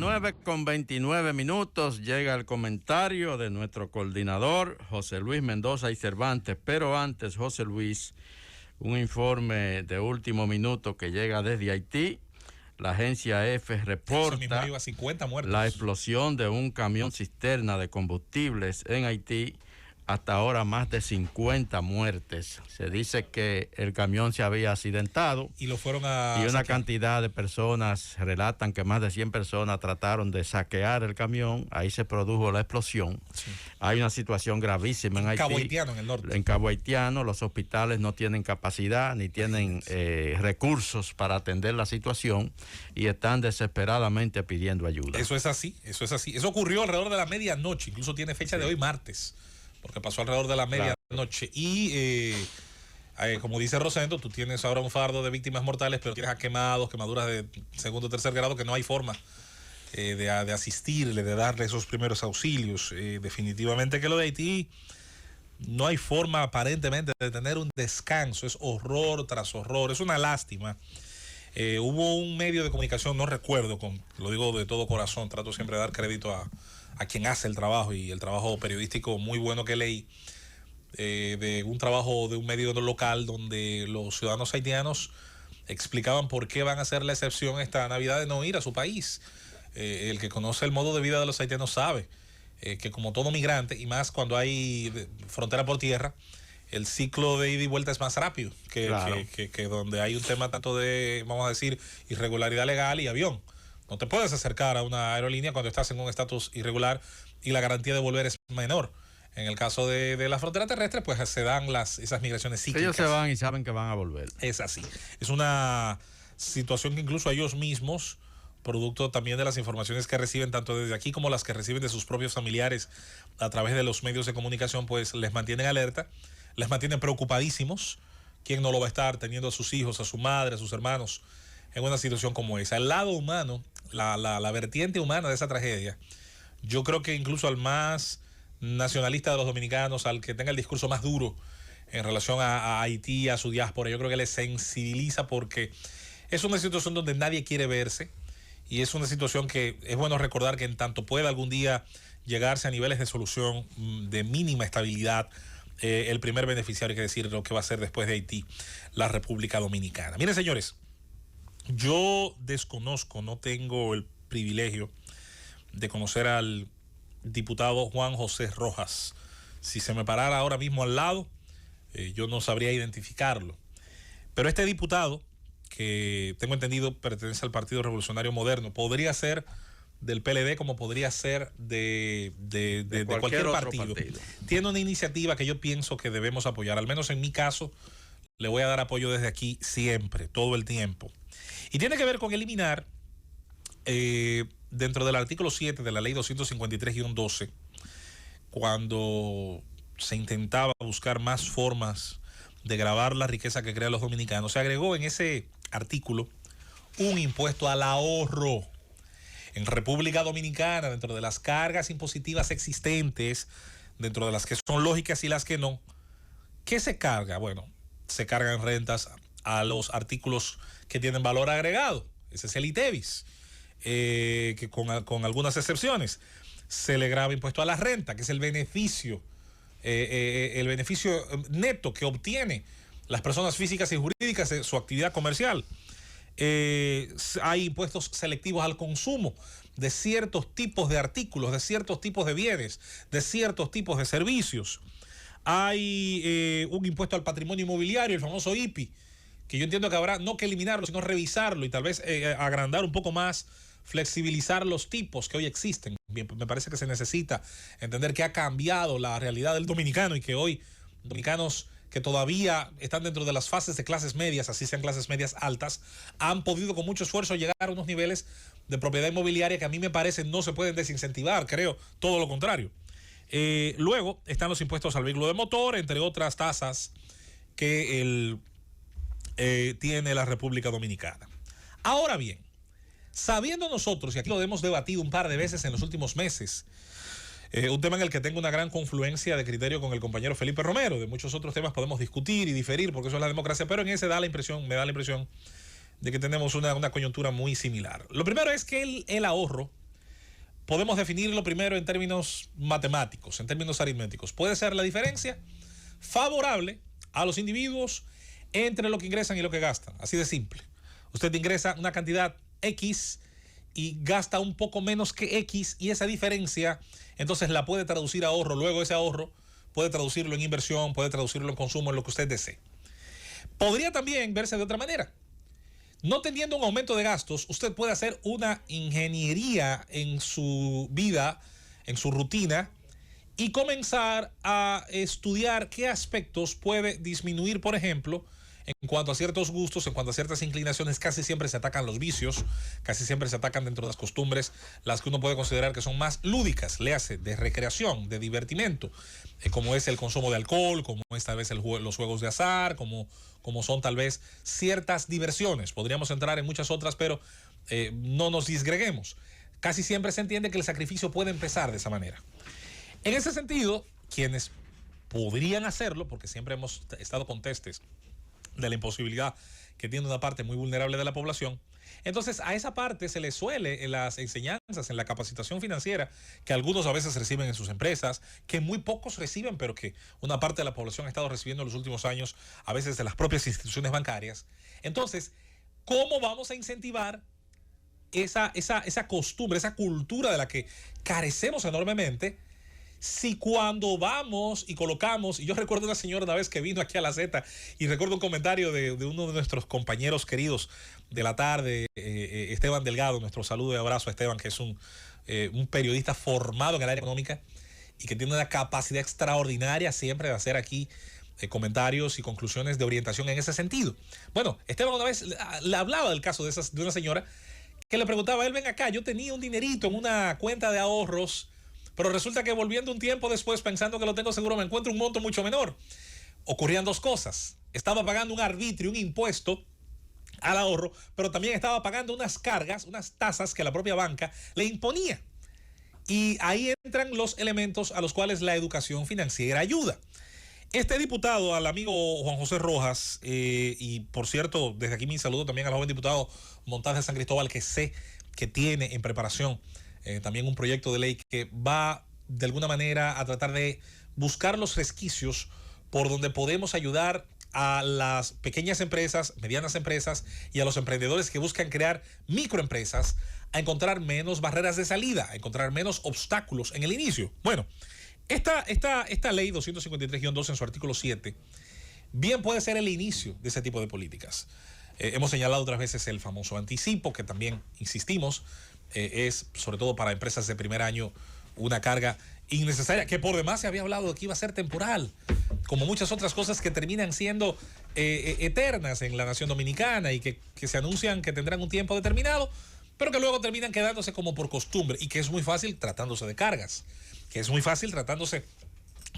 9:29 llega el comentario de nuestro coordinador José Luis Mendoza y Cervantes, pero antes, José Luis, un informe de último minuto que llega desde Haití. La agencia EFE reporta la explosión de un camión cisterna de combustibles en Haití. Hasta ahora más de 50 muertes. Se dice que el camión se había accidentado y lo fueron a y una saquear. cantidad de personas relatan que más de 100 personas trataron de saquear el camión. Ahí se produjo la explosión. Sí. Hay una situación gravísima en Haití. Cabo Haitiano, en el norte. En Cabo Haitiano, los hospitales no tienen capacidad ni tienen recursos para atender la situación y están desesperadamente pidiendo ayuda. Eso es así, eso es así. Eso ocurrió alrededor de la medianoche, incluso tiene fecha de hoy, martes. Porque pasó alrededor de la medianoche. Y como dice Rosendo, tú tienes ahora un fardo de víctimas mortales, pero tienes a quemados, quemaduras de segundo o tercer grado, que no hay forma de asistirle, de darle esos primeros auxilios. Definitivamente que lo de Haití no hay forma aparentemente de tener un descanso. Es horror tras horror. Es una lástima. Hubo un medio de comunicación, no recuerdo, lo digo de todo corazón, trato siempre de dar crédito a quien hace el trabajo y el trabajo periodístico muy bueno que leí, de un trabajo de un medio local donde los ciudadanos haitianos explicaban por qué van a hacer la excepción esta Navidad de no ir a su país. El que conoce el modo de vida de los haitianos sabe que como todo migrante, y más cuando hay frontera por tierra, el ciclo de ida y vuelta es más rápido que donde hay un tema tanto de, vamos a decir, irregularidad legal y avión. No te puedes acercar a una aerolínea cuando estás en un estatus irregular y la garantía de volver es menor. En el caso de la frontera terrestre, pues se dan esas migraciones cíclicas. Ellos se van y saben que van a volver. Es así. Es una situación que incluso ellos mismos, producto también de las informaciones que reciben tanto desde aquí como las que reciben de sus propios familiares a través de los medios de comunicación, pues les mantienen alerta, les mantienen preocupadísimos. ¿Quién no lo va a estar teniendo a sus hijos, a su madre, a sus hermanos en una situación como esa? El lado humano, la vertiente humana de esa tragedia, yo creo que incluso al más nacionalista de los dominicanos, al que tenga el discurso más duro en relación a Haití, a su diáspora, yo creo que le sensibiliza, porque es una situación donde nadie quiere verse y es una situación que es bueno recordar que en tanto pueda algún día llegarse a niveles de solución de mínima estabilidad, el primer beneficiario, hay que decir lo que va a ser después de Haití, la República Dominicana. Miren, señores, yo desconozco, no tengo el privilegio de conocer al diputado Juan José Rojas. Si se me parara ahora mismo al lado, yo no sabría identificarlo. Pero este diputado, que tengo entendido pertenece al Partido Revolucionario Moderno, podría ser del PLD como podría ser de cualquier partido. Tiene una iniciativa que yo pienso que debemos apoyar. Al menos en mi caso, le voy a dar apoyo desde aquí siempre, todo el tiempo. Y tiene que ver con eliminar, dentro del artículo 7 de la ley 253-12, cuando se intentaba buscar más formas de gravar la riqueza que crean los dominicanos, se agregó en ese artículo un impuesto al ahorro. En República Dominicana, dentro de las cargas impositivas existentes, dentro de las que son lógicas y las que no, ¿qué se carga? Bueno, se cargan rentas a los artículos que tienen valor agregado. Ese es el ITEVIS, que con algunas excepciones. Se le grava impuesto a la renta, que es el beneficio neto que obtiene las personas físicas y jurídicas de su actividad comercial. Hay impuestos selectivos al consumo de ciertos tipos de artículos, de ciertos tipos de bienes, de ciertos tipos de servicios. Hay un impuesto al patrimonio inmobiliario, el famoso IPI, que yo entiendo que habrá no que eliminarlo, sino revisarlo y tal vez agrandar un poco más, flexibilizar los tipos que hoy existen. Bien, me parece que se necesita entender que ha cambiado la realidad del dominicano y que hoy dominicanos que todavía están dentro de las fases de clases medias, así sean clases medias altas, han podido con mucho esfuerzo llegar a unos niveles de propiedad inmobiliaria que a mí me parece no se pueden desincentivar, creo, todo lo contrario. Luego están los impuestos al vehículo de motor, entre otras tasas que tiene la República Dominicana. Ahora bien, sabiendo nosotros, y aquí lo hemos debatido un par de veces en los últimos meses, un tema en el que tengo una gran confluencia de criterio con el compañero Felipe Romero. De muchos otros temas podemos discutir y diferir porque eso es la democracia, pero en ese me da la impresión de que tenemos una coyuntura muy similar. Lo primero es que el ahorro podemos definirlo primero en términos matemáticos, en términos aritméticos. Puede ser la diferencia favorable a los individuos entre lo que ingresan y lo que gastan. Así de simple. Usted ingresa una cantidad X y gasta un poco menos que X, y esa diferencia entonces la puede traducir a ahorro. Luego ese ahorro puede traducirlo en inversión, puede traducirlo en consumo, en lo que usted desee. Podría también verse de otra manera. No teniendo un aumento de gastos, usted puede hacer una ingeniería en su vida, en su rutina, y comenzar a estudiar qué aspectos puede disminuir. Por ejemplo, en cuanto a ciertos gustos, en cuanto a ciertas inclinaciones, casi siempre se atacan los vicios, casi siempre se atacan dentro de las costumbres, las que uno puede considerar que son más lúdicas, léase, de recreación, de divertimento, como es el consumo de alcohol, como es tal vez los juegos de azar, como son tal vez ciertas diversiones. Podríamos entrar en muchas otras, pero no nos disgreguemos. Casi siempre se entiende que el sacrificio puede empezar de esa manera. En ese sentido, quienes podrían hacerlo, porque siempre hemos estado contestes de la imposibilidad que tiene una parte muy vulnerable de la población, entonces a esa parte se le suele en las enseñanzas, en la capacitación financiera, que algunos a veces reciben en sus empresas, que muy pocos reciben, pero que una parte de la población ha estado recibiendo en los últimos años, a veces de las propias instituciones bancarias. Entonces, ¿cómo vamos a incentivar esa costumbre, esa cultura de la que carecemos enormemente? Si cuando vamos y colocamos, y yo recuerdo una señora una vez que vino aquí a la Z, y recuerdo un comentario de uno de nuestros compañeros queridos de la tarde, Esteban Delgado, nuestro saludo y abrazo a Esteban, que es un periodista formado en el área económica y que tiene una capacidad extraordinaria siempre de hacer aquí comentarios y conclusiones de orientación en ese sentido. Bueno, Esteban una vez le hablaba del caso de una señora que le preguntaba a él: ven acá, yo tenía un dinerito en una cuenta de ahorros, pero resulta que volviendo un tiempo después, pensando que lo tengo seguro, me encuentro un monto mucho menor. Ocurrían dos cosas. Estaba pagando un arbitrio, un impuesto al ahorro, pero también estaba pagando unas cargas, unas tasas que la propia banca le imponía. Y ahí entran los elementos a los cuales la educación financiera ayuda. Este diputado, al amigo Juan José Rojas, y por cierto, desde aquí mi saludo también al joven diputado Montaje de San Cristóbal, que sé que tiene en preparación también un proyecto de ley que va de alguna manera a tratar de buscar los resquicios por donde podemos ayudar a las pequeñas empresas, medianas empresas y a los emprendedores que buscan crear microempresas a encontrar menos barreras de salida, a encontrar menos obstáculos en el inicio. Bueno, esta ley 253-2 en su artículo 7 bien puede ser el inicio de ese tipo de políticas. Hemos señalado otras veces el famoso anticipo, que también insistimos, es sobre todo para empresas de primer año una carga innecesaria, que por demás se había hablado de que iba a ser temporal, como muchas otras cosas que terminan siendo eternas en la nación dominicana y que se anuncian que tendrán un tiempo determinado, pero que luego terminan quedándose como por costumbre, y que es muy fácil tratándose de cargas, que es muy fácil tratándose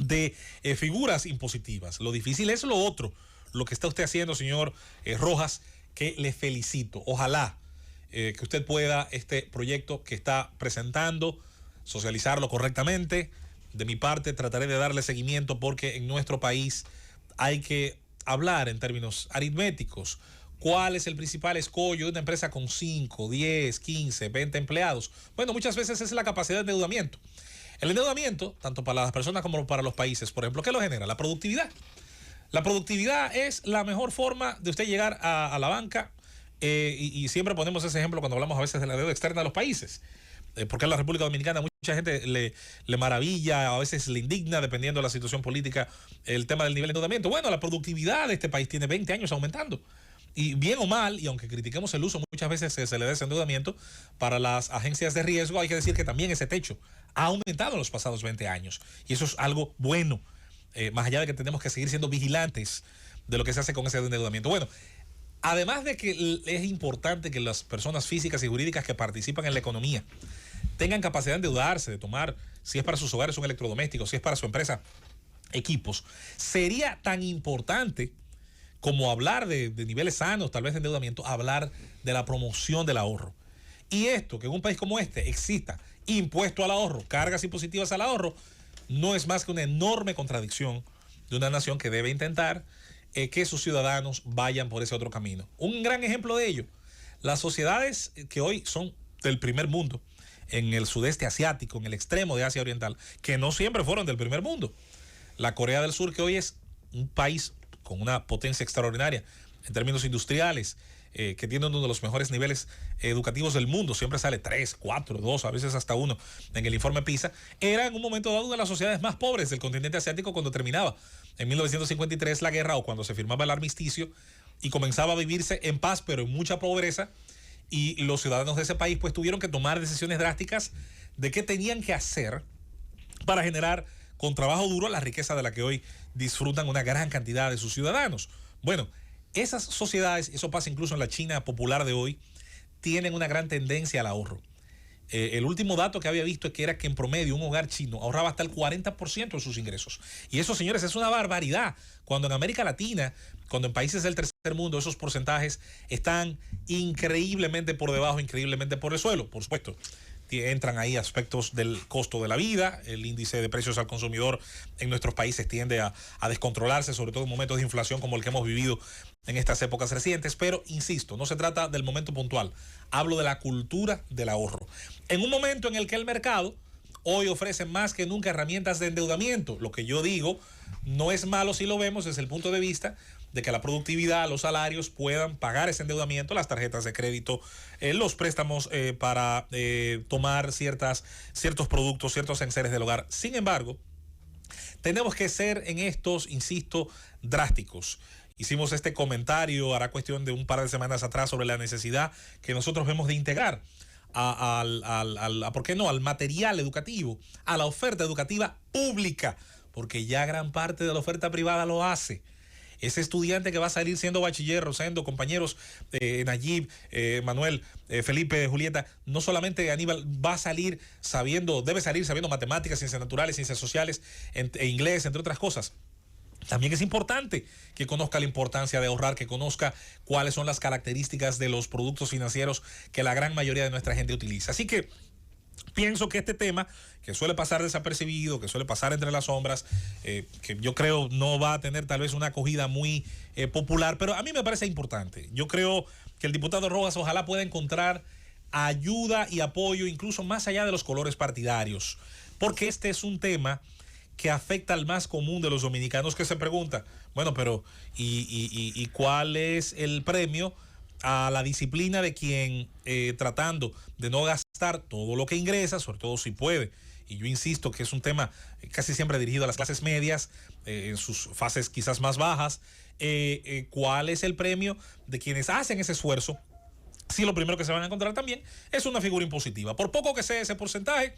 de figuras impositivas. Lo difícil es lo otro, lo que está usted haciendo, señor Rojas, que le felicito. Ojalá que usted pueda este proyecto que está presentando socializarlo correctamente. De mi parte trataré de darle seguimiento, porque en nuestro país hay que hablar en términos aritméticos. ¿Cuál es el principal escollo de una empresa con 5, 10, 15, 20 empleados? Bueno, muchas veces es la capacidad de endeudamiento. El endeudamiento, tanto para las personas como para los países, por ejemplo, ¿qué lo genera? La productividad. La productividad es la mejor forma de usted llegar a la banca, y siempre ponemos ese ejemplo cuando hablamos a veces de la deuda externa de los países, porque en la República Dominicana mucha gente le maravilla, a veces le indigna, dependiendo de la situación política, el tema del nivel de endeudamiento. Bueno, la productividad de este país tiene 20 años aumentando. Y bien o mal, y aunque critiquemos el uso muchas veces se le da ese endeudamiento para las agencias de riesgo, hay que decir que también ese techo ha aumentado en los pasados 20 años. Y eso es algo bueno, más allá de que tenemos que seguir siendo vigilantes de lo que se hace con ese endeudamiento. Bueno, además de que es importante que las personas físicas y jurídicas que participan en la economía tengan capacidad de endeudarse, de tomar, si es para sus hogares, un electrodoméstico, si es para su empresa, equipos, sería tan importante como hablar de niveles sanos, tal vez de endeudamiento, hablar de la promoción del ahorro. Y esto, que en un país como este exista impuesto al ahorro, cargas impositivas al ahorro, no es más que una enorme contradicción de una nación que debe intentar que sus ciudadanos vayan por ese otro camino. Un gran ejemplo de ello, las sociedades que hoy son del primer mundo, en el sudeste asiático, en el extremo de Asia Oriental, que no siempre fueron del primer mundo. La Corea del Sur, que hoy es un país con una potencia extraordinaria en términos industriales, que tiene uno de los mejores niveles educativos del mundo, siempre sale 3, 4, 2, a veces hasta 1 en el informe PISA, era en un momento dado una de las sociedades más pobres del continente asiático cuando terminaba en 1953 la guerra o cuando se firmaba el armisticio y comenzaba a vivirse en paz pero en mucha pobreza, y los ciudadanos de ese país pues tuvieron que tomar decisiones drásticas de qué tenían que hacer para generar con trabajo duro la riqueza de la que hoy disfrutan una gran cantidad de sus ciudadanos. Bueno, esas sociedades, eso pasa incluso en la China popular de hoy, tienen una gran tendencia al ahorro. El último dato que había visto es que era que en promedio un hogar chino ahorraba hasta el 40% de sus ingresos. Y eso, señores, es una barbaridad. Cuando en América Latina, cuando en países del tercer mundo, esos porcentajes están increíblemente por debajo, increíblemente por el suelo. Por supuesto, entran ahí aspectos del costo de la vida, el índice de precios al consumidor en nuestros países tiende a descontrolarse, sobre todo en momentos de inflación como el que hemos vivido en estas épocas recientes, pero insisto, no se trata del momento puntual, hablo de la cultura del ahorro. En un momento en el que el mercado hoy ofrece más que nunca herramientas de endeudamiento, lo que yo digo no es malo si lo vemos desde el punto de vista de que la productividad, los salarios puedan pagar ese endeudamiento, las tarjetas de crédito, los préstamos para tomar ciertos productos, ciertos enseres del hogar. Sin embargo, tenemos que ser en estos, insisto, drásticos. Hicimos este comentario, hará cuestión de un par de semanas atrás, sobre la necesidad que nosotros vemos de integrar ¿por qué no?, al material educativo, a la oferta educativa pública, porque ya gran parte de la oferta privada lo hace. Ese estudiante que va a salir siendo bachiller, Rosendo, compañeros, Nayib, Manuel, Felipe, Julieta, no solamente Aníbal, debe salir sabiendo matemáticas, ciencias naturales, ciencias sociales, e inglés, entre otras cosas. También es importante que conozca la importancia de ahorrar, que conozca cuáles son las características de los productos financieros que la gran mayoría de nuestra gente utiliza. Así que pienso que este tema, que suele pasar desapercibido, que suele pasar entre las sombras, que yo creo no va a tener tal vez una acogida muy popular, pero a mí me parece importante. Yo creo que el diputado Rojas ojalá pueda encontrar ayuda y apoyo incluso más allá de los colores partidarios, porque este es un tema que afecta al más común de los dominicanos, que se pregunta, bueno, pero ¿y cuál es el premio a la disciplina de quien, tratando de no gastar todo lo que ingresa, sobre todo si puede? Y yo insisto que es un tema casi siempre dirigido a las clases medias, en sus fases quizás más bajas. ¿Cuál es el premio de quienes hacen ese esfuerzo? Si lo primero que se van a encontrar también es una figura impositiva. Por poco que sea ese porcentaje,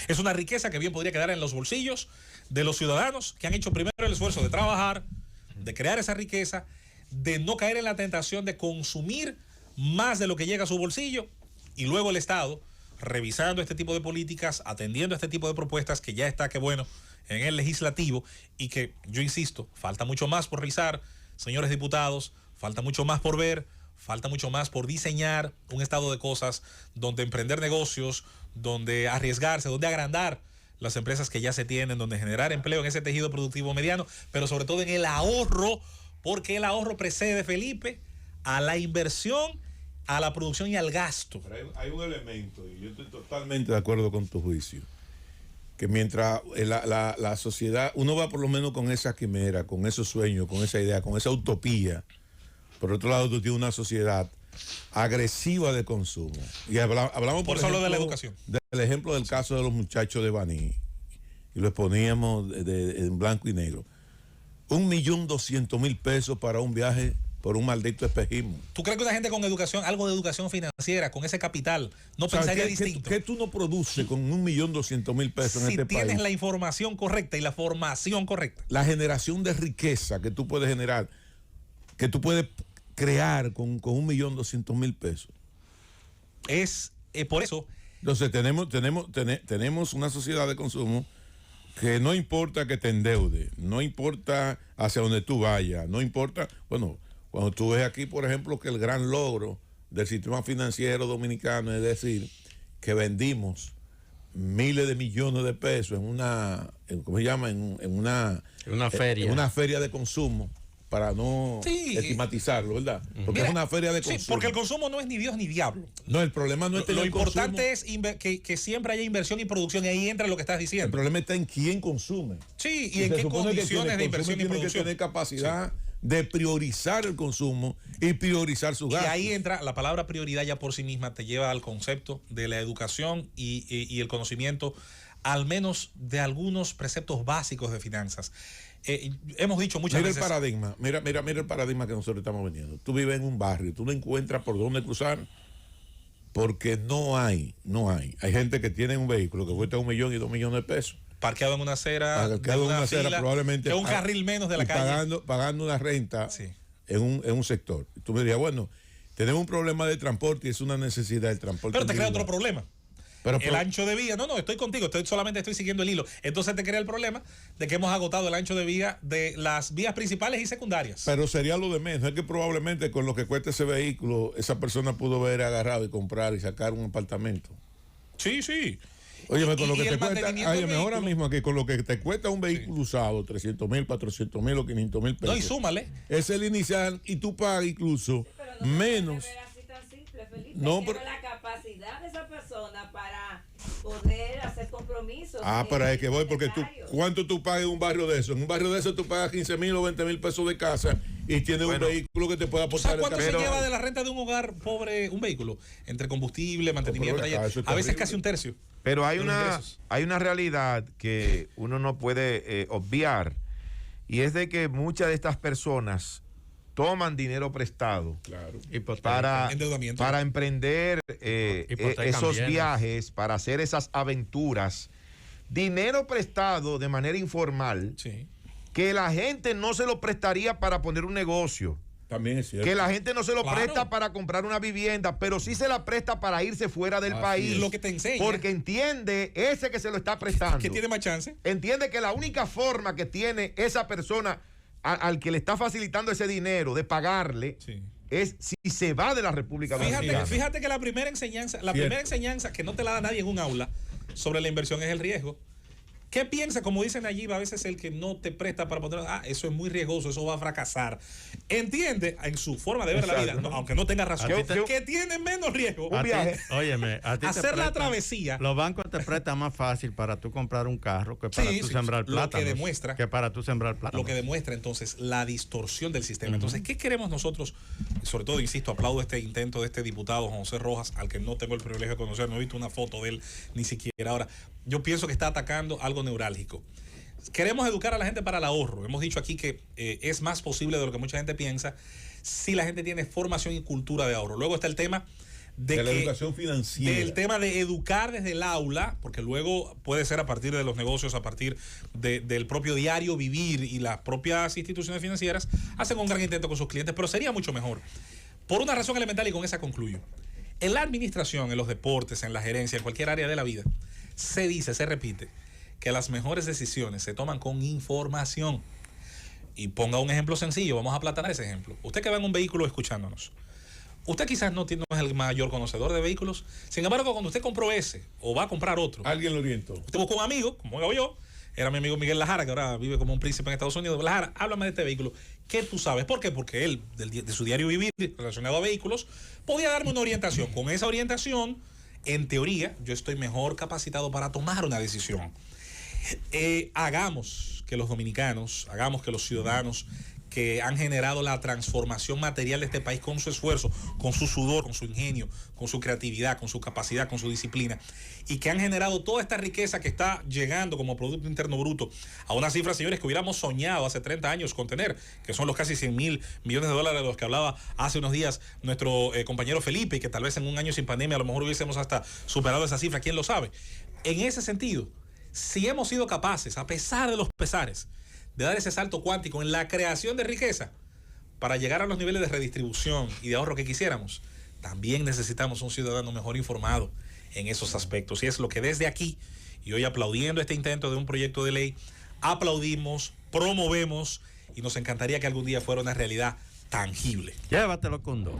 es una riqueza que bien podría quedar en los bolsillos de los ciudadanos que han hecho primero el esfuerzo de trabajar, de crear esa riqueza, de no caer en la tentación de consumir más de lo que llega a su bolsillo, y luego el Estado, revisando este tipo de políticas, atendiendo este tipo de propuestas que ya está, que bueno, en el legislativo, y que, yo insisto, falta mucho más por revisar, señores diputados, falta mucho más por ver, falta mucho más por diseñar un estado de cosas donde emprender negocios, donde arriesgarse, donde agrandar las empresas que ya se tienen, donde generar empleo en ese tejido productivo mediano, pero sobre todo en el ahorro, porque el ahorro precede, Felipe, a la inversión, a la producción y al gasto. Pero hay un elemento, y yo estoy totalmente de acuerdo con tu juicio, que mientras la sociedad, uno va por lo menos con esa quimera, con esos sueños, con esa idea, con esa utopía. Por otro lado, tú tienes una sociedad agresiva de consumo. Y hablamos por ejemplo, de la educación. Del ejemplo del caso de los muchachos de Baní, y lo exponíamos en blanco y negro. 1.200.000 pesos para un viaje por un maldito espejismo. ¿Tú crees que una gente con educación, algo de educación financiera, con ese capital, no pensaría distinto? ¿Qué tú no produces con 1.200.000 pesos en este país? Si tienes la información correcta y la formación correcta. La generación de riqueza que tú puedes generar, que tú puedes crear con 1.200.000 pesos. Es por eso. Entonces tenemos una sociedad de consumo que no importa que te endeude, no importa hacia donde tú vayas, no importa, bueno, cuando tú ves aquí, por ejemplo, que el gran logro del sistema financiero dominicano es decir, que vendimos miles de millones de pesos ¿cómo se llama? En una feria. En una feria de consumo. sí, estigmatizarlo, ¿verdad? Porque es una feria de consumo. Sí, porque el consumo no es ni Dios ni diablo. No, el problema no es tener Lo importante consumo. es que siempre haya inversión y producción, y ahí entra lo que estás diciendo. El problema está en quién consume. Sí, y en qué condiciones de inversión y tiene producción. Que tener capacidad de priorizar el consumo y priorizar su gasto. Y ahí entra la palabra prioridad, ya por sí misma te lleva al concepto de la educación y el conocimiento, al menos de algunos preceptos básicos de finanzas. Hemos dicho muchas veces. Mira el paradigma que nosotros estamos vendiendo. Tú vives en un barrio, tú no encuentras por dónde cruzar porque no hay. Hay gente que tiene un vehículo que cuesta 1 millón y 2 millones de pesos. Parqueado en una acera, probablemente que un carril menos de la calle. Pagando una renta en un sector. Tú me dirías, bueno, tenemos un problema de transporte y es una necesidad del transporte. Pero te crea otro problema. El ancho de vía, no, estoy contigo, solamente estoy siguiendo el hilo. Entonces te crea el problema de que hemos agotado el ancho de vía de las vías principales y secundarias. Pero sería lo de menos, es que probablemente con lo que cuesta ese vehículo, esa persona pudo haber agarrado y comprar y sacar un apartamento. Sí. Óyeme, con lo que te cuesta, ahora mismo aquí, con lo que te cuesta un vehículo usado, 300,000, 400,000 o 500,000 pesos. No, y súmale. Es el inicial y tú pagas incluso menos. No, pero la capacidad de esa persona para poder hacer compromisos. Pero es que voy, porque ¿cuánto tú pagas en un barrio de eso? En un barrio de eso tú pagas 15,000 o 20,000 pesos de casa y tienes un vehículo que te puede aportar. ¿Sabes cuánto se lleva de la renta de un hogar pobre un vehículo? Entre combustible, mantenimiento, a veces casi un tercio. Pero hay una realidad que uno no puede obviar, y es de que muchas de estas personas toman dinero prestado para emprender esos viajes, para hacer esas aventuras. Dinero prestado de manera informal, que la gente no se lo prestaría para poner un negocio. También es cierto. Que la gente no se lo presta para comprar una vivienda, pero sí se la presta para irse fuera del país. Es lo que te enseña. Porque entiende ese que se lo está prestando, que tiene más chance. Entiende que la única forma que tiene esa persona al que le está facilitando ese dinero de pagarle es si se va de la República Dominicana. Fíjate que la primera enseñanza que no te la da nadie en un aula sobre la inversión es el riesgo. ¿Qué piensa? Como dicen allí, a veces el que no te presta para poner, eso es muy riesgoso, eso va a fracasar. Entiende en su forma de ver la vida, aunque no tenga razón, que tiene menos riesgo. Un viaje. Óyeme, a ti hacer la travesía. Los bancos te prestan más fácil para tú comprar un carro que para tú sembrar plátanos. Para tú sembrar plátanos. Lo que demuestra entonces la distorsión del sistema. Entonces, ¿qué queremos nosotros? Sobre todo, insisto, aplaudo este intento de este diputado José Rojas, al que no tengo el privilegio de conocer, no he visto una foto de él ni siquiera ahora. Yo pienso que está atacando algo neurálgico. Queremos educar a la gente para el ahorro. Hemos dicho aquí que es más posible de lo que mucha gente piensa si la gente tiene formación y cultura de ahorro. Luego está el tema de la educación financiera. Del tema de educar desde el aula, porque luego puede ser a partir de los negocios, a partir del propio diario vivir, y las propias instituciones financieras hacen un gran intento con sus clientes, pero sería mucho mejor. Por una razón elemental, y con esa concluyo. En la administración, en los deportes, en la gerencia, en cualquier área de la vida, se repite, que las mejores decisiones se toman con información. Y ponga un ejemplo sencillo, vamos a aplatanar ese ejemplo. Usted que va en un vehículo escuchándonos, usted quizás no es el mayor conocedor de vehículos, sin embargo, cuando usted compró ese o va a comprar otro, alguien lo orientó. Usted buscó un amigo, como hago yo, era mi amigo Miguel Lajara, que ahora vive como un príncipe en Estados Unidos. Lajara, háblame de este vehículo. ¿Qué tú sabes? ¿Por qué? Porque él, de su diario vivir relacionado a vehículos, podía darme una orientación. Con esa orientación, en teoría, yo estoy mejor capacitado para tomar una decisión. Hagamos que los dominicanos, hagamos que los ciudadanos que han generado la transformación material de este país con su esfuerzo, con su sudor, con su ingenio, con su creatividad, con su capacidad, con su disciplina, y que han generado toda esta riqueza que está llegando como Producto Interno Bruto a una cifra, señores, que hubiéramos soñado hace 30 años con tener, que son los casi 100,000 millones de dólares de los que hablaba hace unos días nuestro compañero Felipe, y que tal vez en un año sin pandemia a lo mejor hubiésemos hasta superado esa cifra, quién lo sabe. En ese sentido, si hemos sido capaces, a pesar de los pesares, de dar ese salto cuántico en la creación de riqueza para llegar a los niveles de redistribución y de ahorro que quisiéramos, también necesitamos un ciudadano mejor informado en esos aspectos. Y es lo que desde aquí, y hoy aplaudiendo este intento de un proyecto de ley, aplaudimos, promovemos, y nos encantaría que algún día fuera una realidad tangible. Llévatelo con dos.